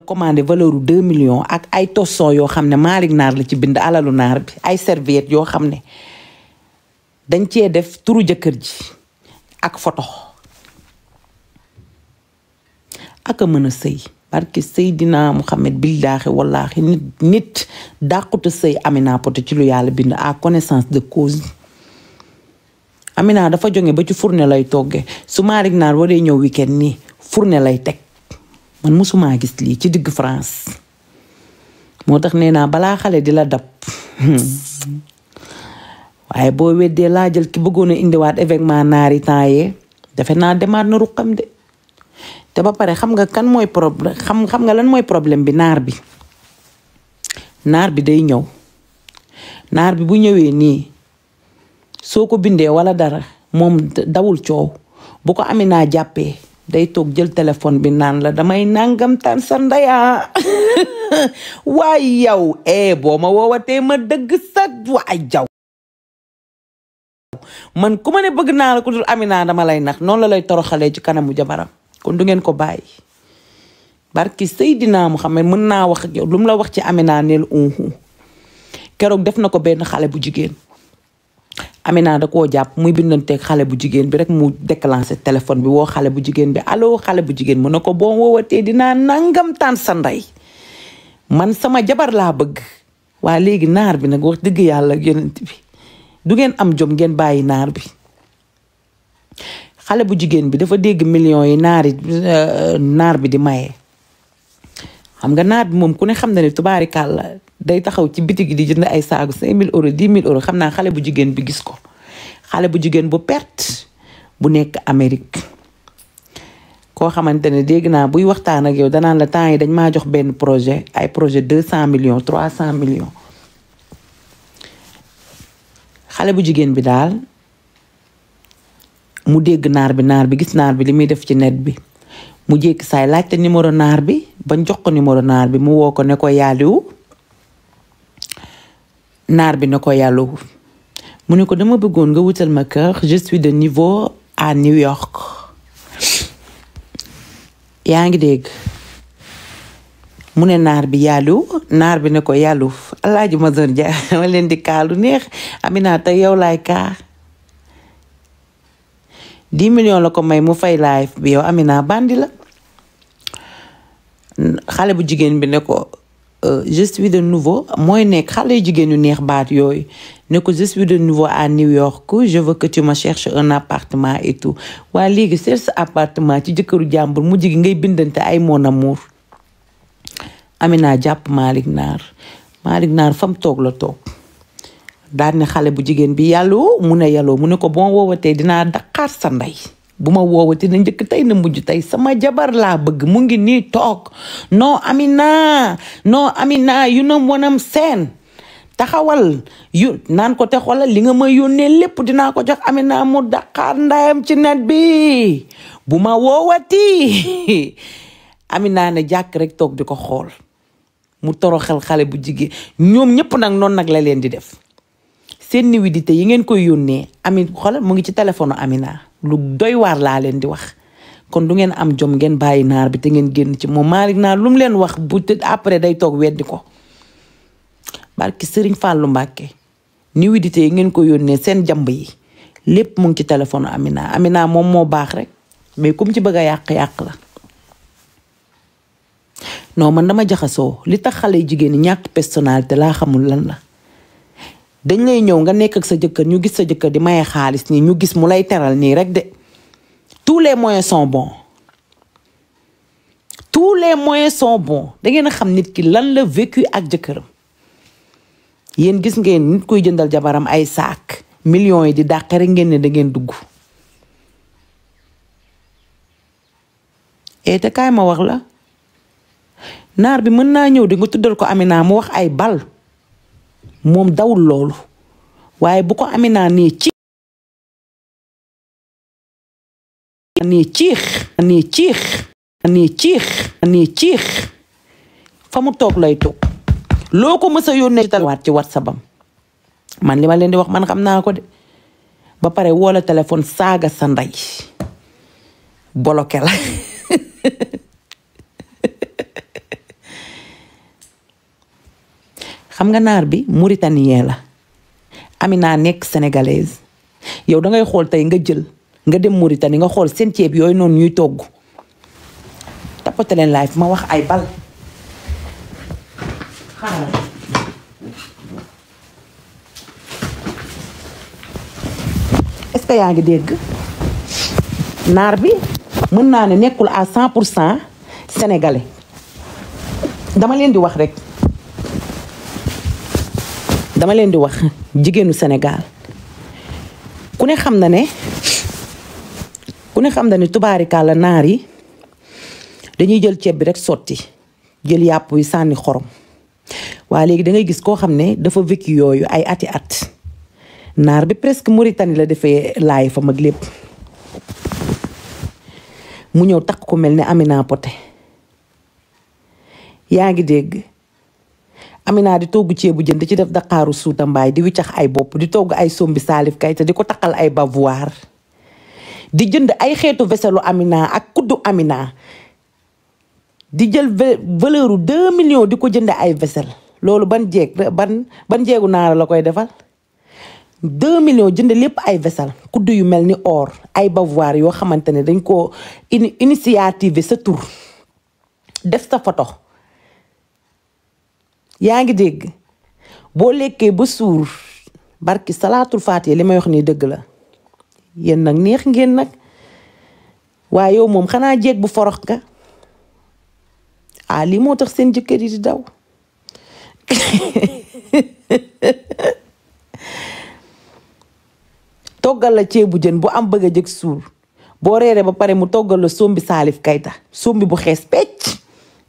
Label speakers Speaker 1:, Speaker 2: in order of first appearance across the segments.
Speaker 1: commandé valeur u 2 millions ak ay tosson yoo xam ne Malick Naar la ci bind alalu naar bi ay serviette yoo xam ne dañ cee def turu jëkkër ji ak photo ak a mën a sëy barke Seydina Muhammad billaahi wallaahi nit dàquta sëy Amina Poté ci lu yàlla bind à connaissance de cause. Amina dafa jonge ba ci fourne lay togge su Malick Naar waree ñëw weekend nii fourne lay teg man mosumaa gis lii ci digg France moo tax nee naa balaa xale di la dab waaye boo weddee laa jël ki bëggoon a indiwaat événement naari temps yee defe naa demaat na ruqam de te ba pare xam nga kan mooy problème xam nga lan mooy problème bi naar bi day ñëw naar bi bu ñëwee nii soo ko bindee wala dara moom dawul coow bu ko Amina jàppee day toog jël téléphone bi naan la damay nangam tan sa ndaya waay yow boo ma woowatee ma dëgg sa waay jaw man ku ma ne bëgg naa la ku dul Amina dama lay nax noonu la lay toroxalee ci kanamu jabaram kon du ngeen ko bàyyi barki Seydina Muhammad mën naa wax ak yow lu mu la wax ci Amina neel keroog def na ko benn xale bu jigéen Amina da koo jàpp muy bindanteeg xale bu jigéen bi rek mu déclenché téléphone bi woo xale bu jigéen bi allo xale bu jigéen mu ne ko boo woowatee dinaa nangam taan sa ndey man sama jabar laa bëgg waa léegi naar bi nag wax dëgg yàlla yonent bi du ngeen am jom ngeen bàyyi naar bi xale bu jigéen bi dafa dégg millions yi naar bi di maye xam nga naar bi moom ku ne xam na ne tubaarikàlla day taxaw ci bitig di jënd ay saagu 5000 euros 10 000 euros xam naa xale bu jigéen bi gis ko xale bu jigéen bu perte bu nekk Amérique koo xamante ne dégg naa buy waxtaan ak yow danaan la temps yi dañ maa jox benn projet ay projet 200 millions 300 millions xale bu jigéen bi daal mu dégg naar bi gis naar bi li muy def ci net bi mu jékki saay laajte numéro naar bi bañ jox ko numéro naar bi mu woo ko ne ko yàlliwu naar bi ne ko yàlluwu mu ne ko dama bëggoon nga wutal ma kër je suis de niveau à New York yaa ngi dégg mu ne naar bi yàlluwu naar bi ne ko yàllu alaaji ma doon ja ma leen di kaalu neex Amina tey yow laay kaa 10 millions la ko may mu fay live bi yow Amina bandi la xale bu jigéen bi ne ko je suis de nouveau mooy nekk xale yu jigéen yu neex baat yooyu ne ko je suis de nouveau à New York je veux que tu me cherches un appartement et tout waaye léegi cherche appartement ci jëkkëru jàmbur mu jigi ngay bindante ay mon amour Amina jàpp Malick Naar fam toog la toog daal ne xale bu jigéen bi yàlloo mu ne ko bon woowatee dinaa daqaar sa ndey bu ma woowatee na njëkk tey na mujj tey sama jabar laa bëgg mu ngi nii toog non Amina you know what I'm saying taxawal yu naan ko te xoolal li nga ma yónnee lépp dinaa ko jox Amina mu daqaar ndayam ci net bi bu ma woowati Amina ne jàkk rek toog di ko xool mu toroxal xale bu jigéen ñoom ñëpp nag noonu nag la leen di def seen nudité yi ngeen koy yónnee xoolal mu ngi ci téléphone Amina lu doy waar laa leen di wax kon du ngeen am jom ngeen bàyyi naar bi te ngeen génn ci moom Malick Naar lu mu leen wax bu après day toog weddi ko barki Serigne Fallou Mbacké nudité yi ngeen koy yónnee seen jàmb yi lépp mu ngi ci téléphone Amina moom moo baax rek mais comme ci bëgg a yàq la non man dama jaxasoo li tax xale yu jigéen ñi ñàkk personnalité laa xamul lan la dañ lay ñëw nga nekk ak sa jëkkër ñu gis sa jëkkër di maye xaalis nii ñu gis mu lay teral nii rek de tous les moyens sont bons da ngeen a xam nit ki lan la vécu ak jëkkëram yéen gis ngeen nit koy jëndal jabaram ay saak millions yi di dàq rek ngeen ne da ngeen dugg te kaay ma wax la naar bi mën naa ñëw di nga tuddal ko Amina mu wax ay bal moom dawul loolu waaye bu ko Amina nee ciix fa mu toog lay toog loo ko mës a yónnee talawaat ci WhatsApp am man li ma leen di wax man xam naa ko de ba pare woo la téléphone saaga sa ndey bloqué la xam nga naar bi mauritanien la Amina nekk sénégalaise yow da ngay xool tey nga jël nga dem Mauritanie nga xool seen ceeb yooyu noonu ñuy togg tapote leen live ma wax ay bal xaaral est-ce que yaa ngi dégg naar bi mën naa ne nekkul à 100% sénégalais dama leen di wax rek dama leen di wax jigéenu Sénégal ku ne xam na ne tubaarikàlla naar yi dañuy jël ceeb bi rek sotti jël yàpp wi sànni xorom waaye léegi da ngay gis koo xam ne dafa vécu yooyu ay ati at naar bi presque Mauritanie la defee laay fa mag lépp mu ñëw takk ko mel ne Amina Poté yaa ngi dégg Amina di togg ceebu jën di ci def daqaaru suuta mbaay di wiccax ay bopp di togg ay sombi Salif Keita di ko takkal ay bavoir di jënd ay xeetu veselu Amina ak kuddu Amina di jël valeuru 2 millions di ko jënd ay vaisselle loolu ban jeegu naara la koy defal 2 millions jënd lépp ay vaisselle kuddu yu mel ni or ay bavoir yoo xamante ne dañ ko initiative sa tur def sa photo yaa ngi dégg boo lekkee ba suur barki salaatul faatiha li may wax nii dëgg la yéen nag neex ngeen nag waaye yow moom xanaa jeeg bu forox ka lii moo tax seen jëkkër yi di daw toggal la ceebu jën bu am bëgg a jëg suur boo reeree ba pare mu toggal la sombi Salif Keita sombi bu xees pecc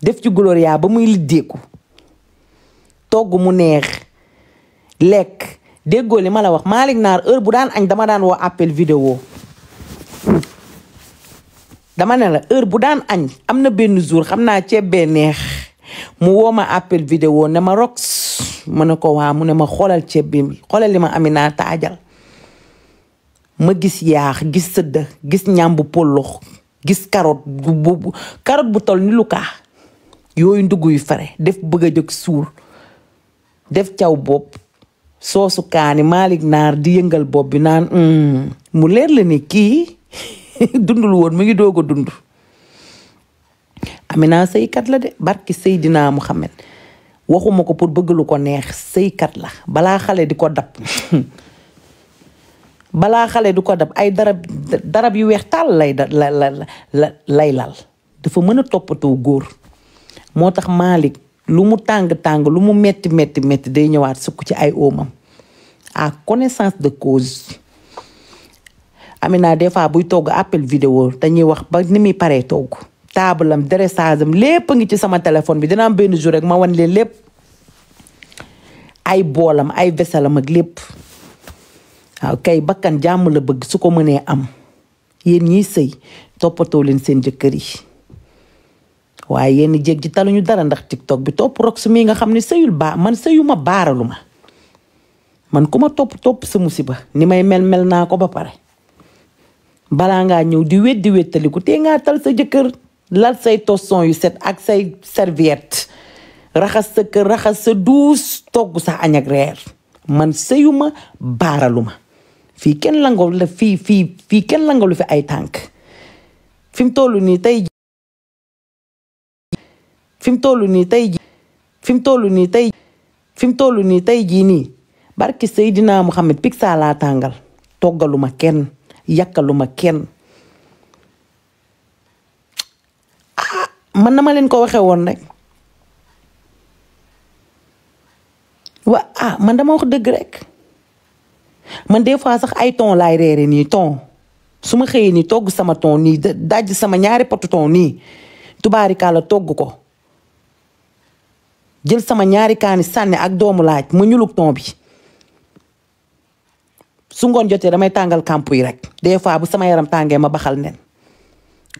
Speaker 1: def ci gloria ba muy liddeeku togg mu neex lekk déggoo li ma la wax Malick Naar heure bu daan añ dama daan woo appel vidéo dama ne la heure bu daan añ am na benn jour xam naa ceeb bee neex mu woo ma appel vidéo ne ma rox ma ne ko waa mu ne ma xoolal ceeb bi xoolal li ma Amina taajal ma gis yaax gis sëdda gis ñam bu pollox gis carotte bu tol ni lu kaa yooyu ndugg yu fare def bëgg a jóg suur def caw bopp soosu kaani Malick Naar di yëngal bopp bi naan mu leer la ne kii dundul woon mu ngi doog a dund Amina sëykat la de barki Seydina Muhammad waxuma ko pour bëgg lu ko neex sëykat la balaa xale di ko dab ay darab yu weex tàll lay lal dafa mën a toppatoo góor moo tax Malick lu mu tàng lu mu metti day ñëwaat sukk ci ay oomam à connaissance de cause Amina des fois buy togg appel vidéo dañuy wax ba ni muy paree togg taabalam dressage am lépp ngi ci sama téléphone bi dina am benn jour rek ma wan leen lépp ay boolam ay veselam ak lépp waaw kay bakkan jàmm la bëgg su ko mënee am yéen ñiy sëy toppatoo leen seen jëkkër yi waaye yéen jéeg ji taluñu dara ndax TikTok bi topp rox mii nga xam ne sëyul man sëyuma baaralu ma man ku ma topp sa musiba ni may mel naa ko ba pare balaa ngaa ñëw di wettaliku te ngaa tal sa jëkkër lal say tosson yu set ak say serviette raxas sa kër raxas sa duus togg sa añ ak reer man sëyuma baaralu ma fii kenn langalu la fii kenn langalu fi ay tànk fi mu toll nii tey jii nii barki Seydina Muhammad pizza laa tàngal toggaluma kenn yàkkaluma kenn man na ma leen ko waxee woon rek man dama wax dëgg rek man des fois sax ay ton laay reere nii ton su ma xëyee nii togg sama ton nii daj sama ñaari potu ton nii tubaarikàlla togg ko jël sama ñaari kaani sànni ak doomu laaj ma ñuluk ton bi su ngoon jotee damay tàngal kamp yi rek des fois bu sama yaram tàngee ma baxal nen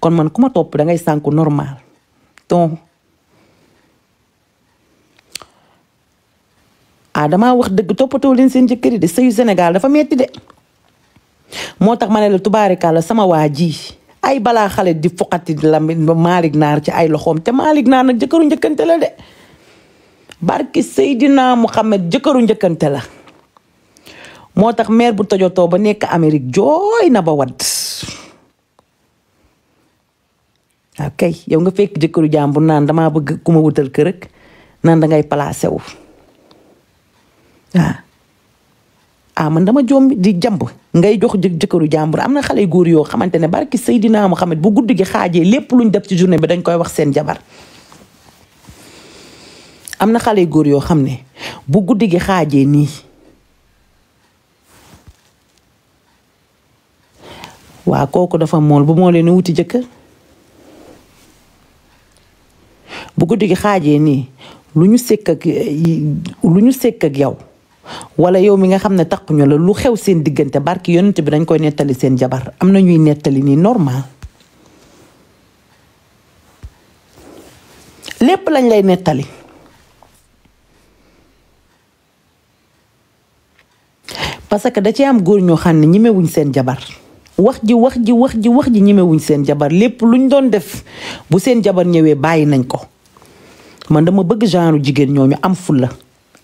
Speaker 1: kon man ku ma topp dangay sànku normal ton damaa wax dëgg toppatoo leen seen jëkkër yi de sëyu Sénégal dafa metti de moo tax ma ne la tubaarikàlla sama waa ji ay balaa xale di foqati la Malick Naar ci ay loxoom te Malick Naar nag jëkkëru njëkkante la de barki Seydina Muhammad jëkkëru njëkkante la moo tax mère bu tojotoo ba nekk Amérique jooy na ba wadd ok yow nga fekk jëkkëru jàmbur naan damaa bëgg ku ma wutal kër ak naan dangay placé wu man dama joom di jamb ngay jox jëkkëru jàmbur am na xale góor yoo xamante ne barki Seydina Muhammad bu guddi gi xaajee lépp luñ def ci journée bi dañ koy wax seen jabar am na xale góor yoo xam ne bu guddi gi xaajee nii waa kooku dafa mool bu moo leen wuti jëkkër bu guddi gi xaajee nii lu ñu sekk ak yow wala yow mi nga xam ne taquñu la lu xew seen diggante barki yonent bi dañ koy nettali seen jabar am na ñuy nettali nii normal lépp lañ lay nettali parce que da ci am góor ñoo xam ne ñemewuñ seen jabar wax ji ñemewuñ seen jabar lépp luñ doon def bu seen jabar ñëwee bàyyi nañ ko man dama bëgg genre jigéen ñooñu am fulla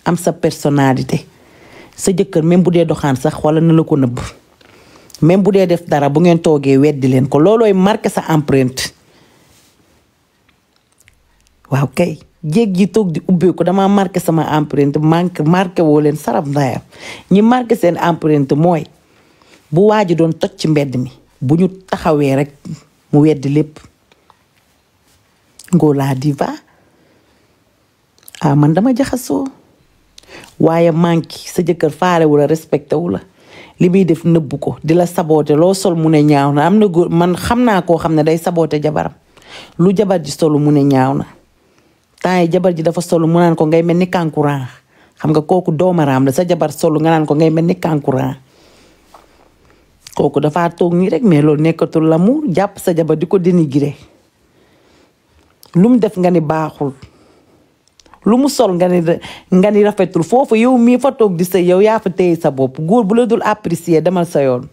Speaker 1: am sa personnalité sa jëkkër même bu dee doxaan sax wala na la ko nëbb même bu dee def dara bu ngeen toogee weddi leen ko loolooy marqué sa empreinte waaw kay jéeg ji toog di ubbeeku dama marqué sama empreinte marqué woo leen sarab ndayam ñi marqué seen empreinte mooy bu waa ji doon toj ci mbedd mi bu ñu taxawee rek mu weddi lépp Ngoola Diva man dama jaxasoo waaye manki sa jëkkër faale wu la respecté wu la li muy def nëbbu ko di la saboote loo sol mu ne ñaaw na am na góor man xam naa koo xam ne day saboote jabaram lu jabar ji solu mu ne ñaaw na temps yi jabar ji dafa solu mu naan ko ngay mel ni kankurang xam nga kooku doomaraam la sa jabar solu nga naan ko ngay mel ni kankurang kooku dafa toog nii rek mais loolu nekkatul la mu jàpp sa jabar di ko dénigré lu mu def nga ni baaxul lu mu sol nga ni rafetul foofu yow mii fa toog di sëy yow yaa fa téye sa bopp góor bu la dul apprécier demal sa yoon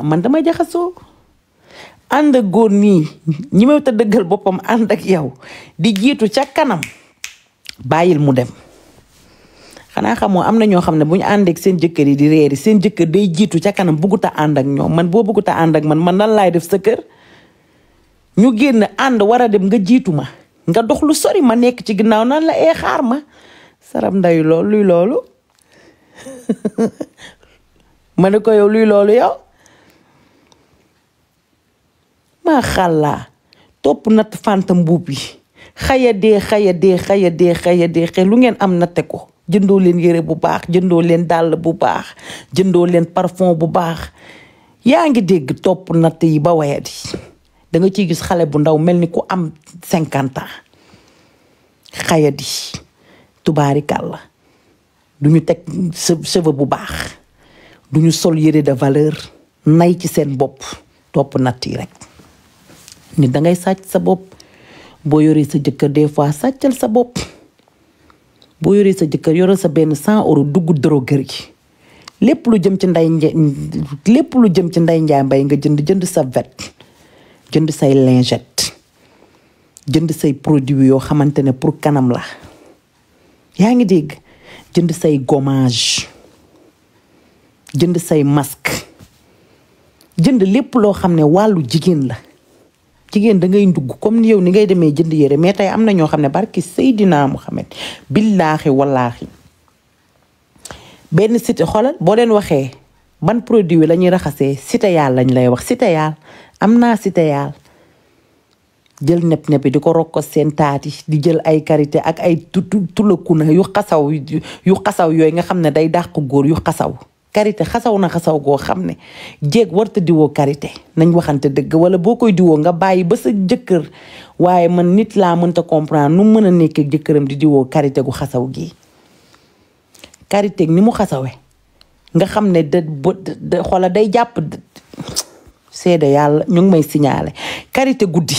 Speaker 1: man dama jaxasoo ànd ak góor nii ñi may ta dëggal boppam ànd ak yow di jiitu ca kanam bàyyil mu dem xanaa xamoo am na ñoo xam ne bu ñu àndeek seen jëkkër yi di reeri seen jëkkër day jiitu ca kanam bëgguta ànd ak ñoom man boo bëgguta ànd ak man lan laay def sa kër ñu génn ànd war a dem nga jiitu ma nga dox lu sori ma nekk ci ginnaaw naan la xaar ma sarab ndayu loolu luy loolu ma ne ko yow luy loolu yow maa xàllaa topp natt fanta mbuub yi xaya dee lu ngeen am natte ko jëndoo leen yére bu baax jëndoo leen dàll bu baax jëndoo leen parfum bu baax yaa ngi dégg topp natt yi ba wayadi da nga ciy gis xale bu ndaw mel ni ku am 50 ans xayadi tubaarikàlla duñu teg cheveux bu baax duñu sol yére de valeur nay ci seen bopp topp natt yi rek nit dangay sàcc sa bopp boo yoree sa jëkkër des fois sàccal sa bopp boo yoree sa jëkkër yore sa benn 100 € dugg droguerie lépp lu jëm ci nday njaay mbay nga jënd sa vet jënd say lingette jënd say produit yoo xamante ne pour kanam la yaa ngi dégg jënd say gommage jënd say masque jënd lépp loo xam ne wàllu jigéen la jigéen da ngay ndugg comme ni yow ni ngay demee jënd yére mais tey am na ñoo xam ne barki Seydina Muhammad billaahi wallaahi benn cité xoolal boo leen waxee ban produit la ñuy raxasee Citéal lañ lay wax Citéal am naa Citéal jël nepp di ko rokko seen taati di jël ay karité ak ay tulakuna yu xasaw yooyu nga xam ne day dàq góor yu xasaw karité xasaw na xasaw goo xam ne jéeg warta diwoo karité nañ waxante dëgg wala boo koy diwoo nga bàyyi ba sa jëkkër waaye man nit laa mënta comprendre nu mën a nekkee jëkkëram di diwoo karité gu xasaw gi karité ni mu xasawe nga xam ne da xoola day jàpp seede yàlla ñu ngi may signalé karité guddi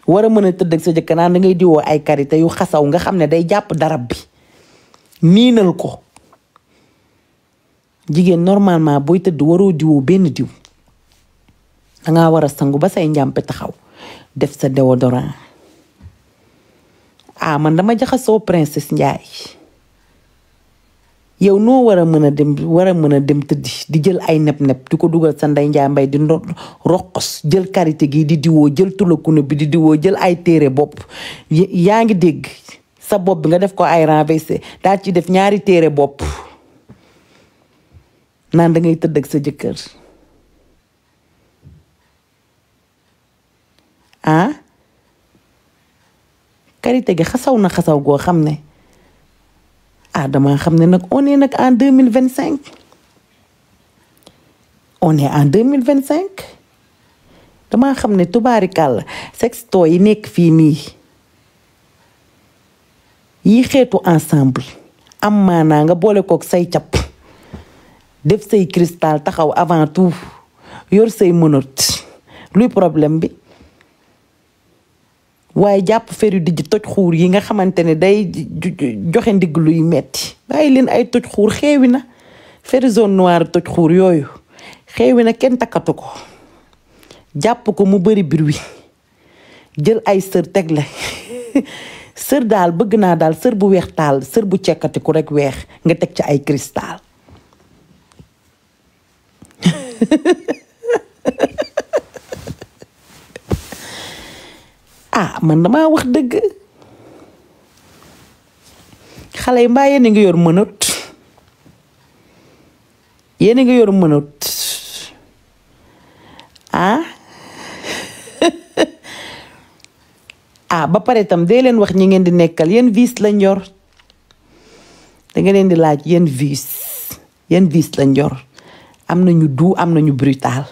Speaker 1: war a mën a tëdd ak sa jëkkër naan da ngay diwoo ay karité yu xasaw nga xam ne day jàpp darab bi niinal ko jigéen normalement booy tëdd waroo diwoo benn diw dangaa war a sangu ba say njàmpe taxaw def sa déodorant ah man dama jaxasoo princesse Ndiaye yow noo war a mën a dem tëddi di jël ay neb-neb di ko dugal sa ndey Njaay Mbay di roqos jël karité gi di diwoo jël tulakuna bi di diwoo jël ay téere bopp yaa ngi dégg sa bopp bi nga def ko ay renversé daal ci def ñaari téere bopp naan da ngay tëdd ak sa jëkkër ah karité gi xasaw na xasaw goo xam ne ah dama xam ne nag on est nag en 2025 on est en 2025 dama xam ne tubaarikàlla sexto yi nekk fii nii yi xeetu ensemble am maanaa nga boole kook say cap def say cristal taxaw avant tout yor say mënat luy problème bi waaye jàpp feru dijj toj xuur yi nga xamante ne day joxe ndigg luy metti bàyyi leen ay toj xuur xeewi na feru zone noire toj xuur yooyu xeewi na kenn takkatu ko jàpp ko mu bari bruit jël ay sër teg la sër daal bëgg naa daal sër bu weex taal sër bu cekkati ku rekk weex nga teg ci ay cristal ah man damaa wax dëgg xale yi mbaa yéen a ngi yor mënut yéen a ngi yor mënut ah ah ba pare tam dee leen wax ñi ngeen di nekkal yéen vice lañ yor da nga leen di laaj yéen vice lañ yor am nañu doux am nañu brutal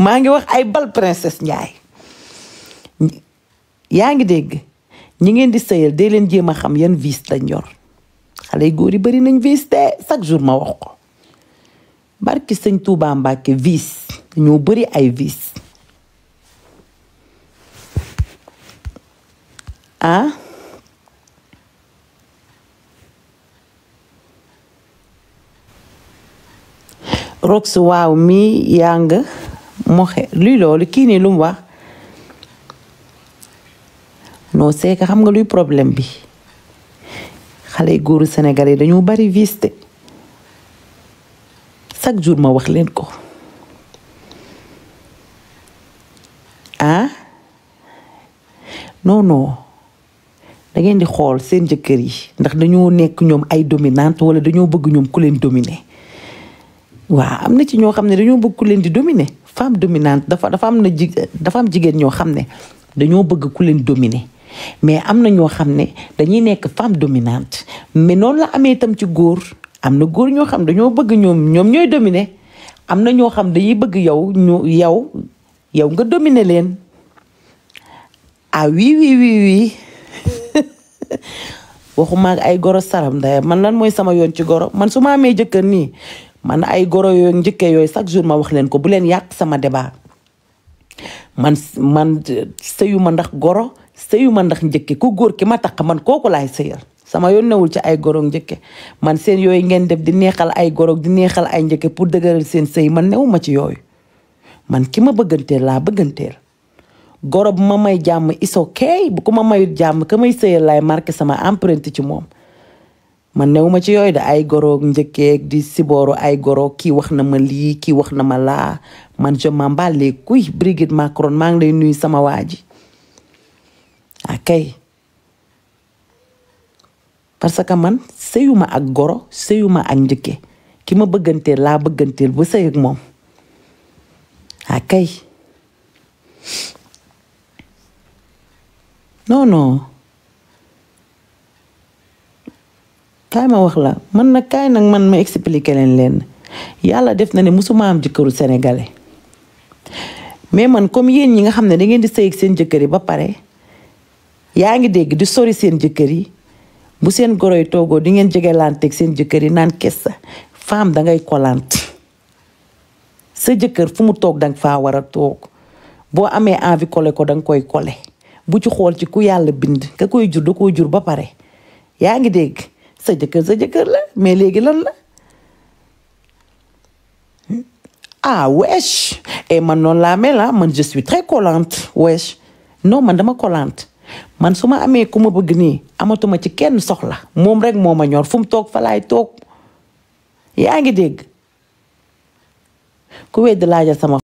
Speaker 1: maa ngi wax ay bal princesse Ndiaye yaa ngi dégg ñi ngeen di sëyal dee leen jéem a xam yan vice lañ yor xale yu góor yi bari nañ vice te chaque jour ma wax ko barki sëñ Touba Mbàkke vice ñoo bari ay vice ah rox waaw mi yaa nga moxe luy loolu kii nii lu mu wax non c'est que xam nga luy problème bi xale góoru Sénégal yi dañoo bari vice te chaque jour ma wax leen ko ah non da ngeen di xool seen jëkkër yi ndax dañoo nekk ñoom ay dominante wala dañoo bëgg ñoom ku leen dominer waaw am na ci ñoo xam ne dañoo bëgg ku leen di dominer femme dominante dafa am jigéen ñoo xam ne dañoo bëgg ku leen dominer mais am na ñoo xam ne dañuy nekk femme dominante mais noonu la amee itam ci góor am na góor ñoo xam dañoo bëgg ñoom ñooy dominer am na ñoo xam dañuy bëgg yow nga dominer leen ah oui waxuma ay goro saram ndaya man lan mooy sama yoon ci goro man su ma amee jëkkër nii man ay goro yooyu njëkkee yooyu chaque jour ma wax leen ko bu leen yàq sama débat man sëyu ma ndax goro sëyu ma ndax njëkke ku góor ki ma tax man kooku laay sëyal sama yoon newul ci ay goro njëkke man seen yooyu ngeen def di neexal ay goro di neexal ay njëkke pour dëgëral seen sëy man newuma ci yooyu man ki ma bëgganteel laa bëgganteel goro bu ma may jàmm is okay bu ko ma mayut jàmm ka may sëyal laay marqué sama empreinte ci moom man newuma ci yooyu de ay goro njëkkeeg di sibooru ay goro kii wax na ma lii kii wax na ma laa man je m'en bats les couilles Brigitte Macron maa ngi lay nuyu sama waa ji akay parce que man sëyuma ak goro sëyuma ak njëkke ki ma bëgganteel laa bëgganteel ba sëy ak moom akay non kaay ma wax la man nag kaay nag man ma expliquer leen yàlla def na ne musuma am jëkkëru sénégalais mais man comme yéen ñi nga xam ne da ngeen di sëy ak seen jëkkër yi ba pare yaa ngi dégg di sori seen jëkkër yi bu seen goro yi toogoo di ngeen jegelanteeg seen jëkkër yi naan kessa femme dangay kolante sa jëkkër fu mu toog danga faa war a toog boo amee envie kole ko danga koy kole bu ci xool ci ku yàlla bind ka koy jur da koy jur ba pare yaa ngi dégg sa jëkkër la mais léegi lan la ah wesh et man noonu laa mel la man je suis très collante wesh non man dama collante man su ma amee ku ma bëgg nii amatuma ci kenn soxla moom rek moo ma ñor fu mu toog fa laay toog yaa ngi dégg ku wedd laajal sama